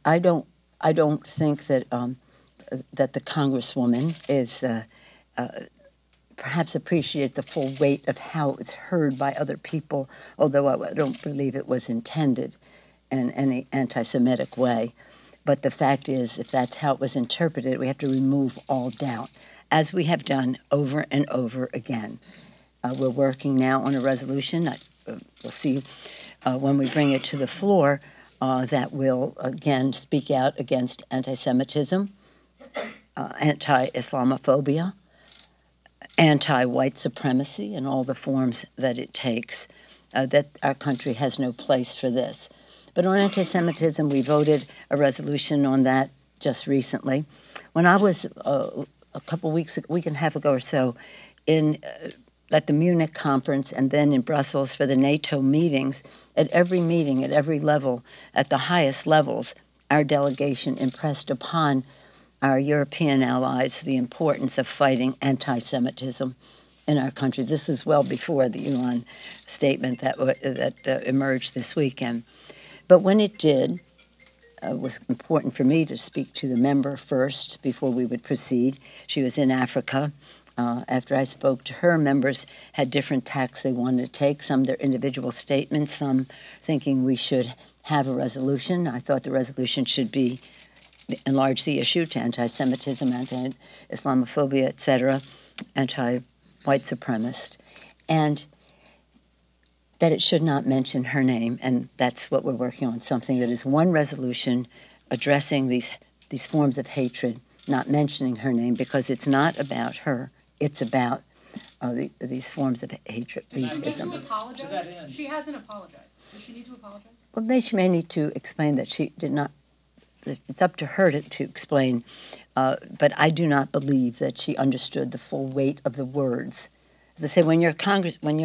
I don't think that that the Congresswoman is perhaps appreciate the full weight of how it was heard by other people, although I don't believe it was intended in any anti-Semitic way. But the fact is, if that's how it was interpreted, we have to remove all doubt, as we have done over and over again. We're working now on a resolution. We'll see when we bring it to the floor that will, again, speak out against anti-Semitism, anti-Islamophobia, anti-white supremacy in all the forms that it takes, that our country has no place for this. But on anti-Semitism, we voted a resolution on that just recently. When I was a week and a half ago or so at the Munich conference and then in Brussels for the NATO meetings, at every meeting, at every level, at the highest levels, our delegation impressed upon our European allies the importance of fighting anti-Semitism in our countries. This is well before the Ilhan statement that emerged this weekend. But when it did, it was important for me to speak to the member first before we would proceed. She was in Africa. After I spoke to her, members had different tacks they wanted to take, some their individual statements, some thinking we should have a resolution. I thought the resolution should be enlarge the issue to anti-Semitism, anti-Islamophobia, etc., anti-white supremacist, and that it should not mention her name, and that's what we're working on, something that is one resolution addressing these forms of hatred, not mentioning her name, because it's not about her, it's about these forms of hatred. Does she need to apologize? She hasn't apologized. Does she need to apologize? Well, she may need to explain that she did not. It's up to her to explain, but I do not believe that she understood the full weight of the words. As I say, when you're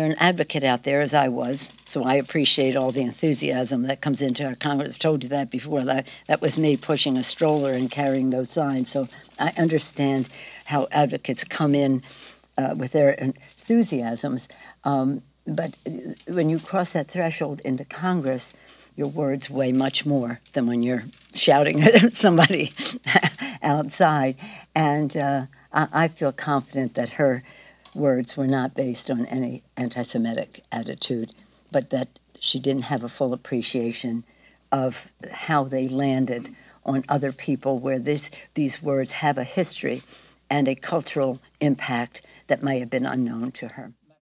an advocate out there, as I was, so I appreciate all the enthusiasm that comes into our Congress. I've told you that before. That was me pushing a stroller and carrying those signs. So I understand how advocates come in with their enthusiasms. But when you cross that threshold into Congress, your words weigh much more than when you're shouting at somebody outside. And I feel confident that her words were not based on any anti-Semitic attitude, but that she didn't have a full appreciation of how they landed on other people, where these words have a history and a cultural impact that may have been unknown to her.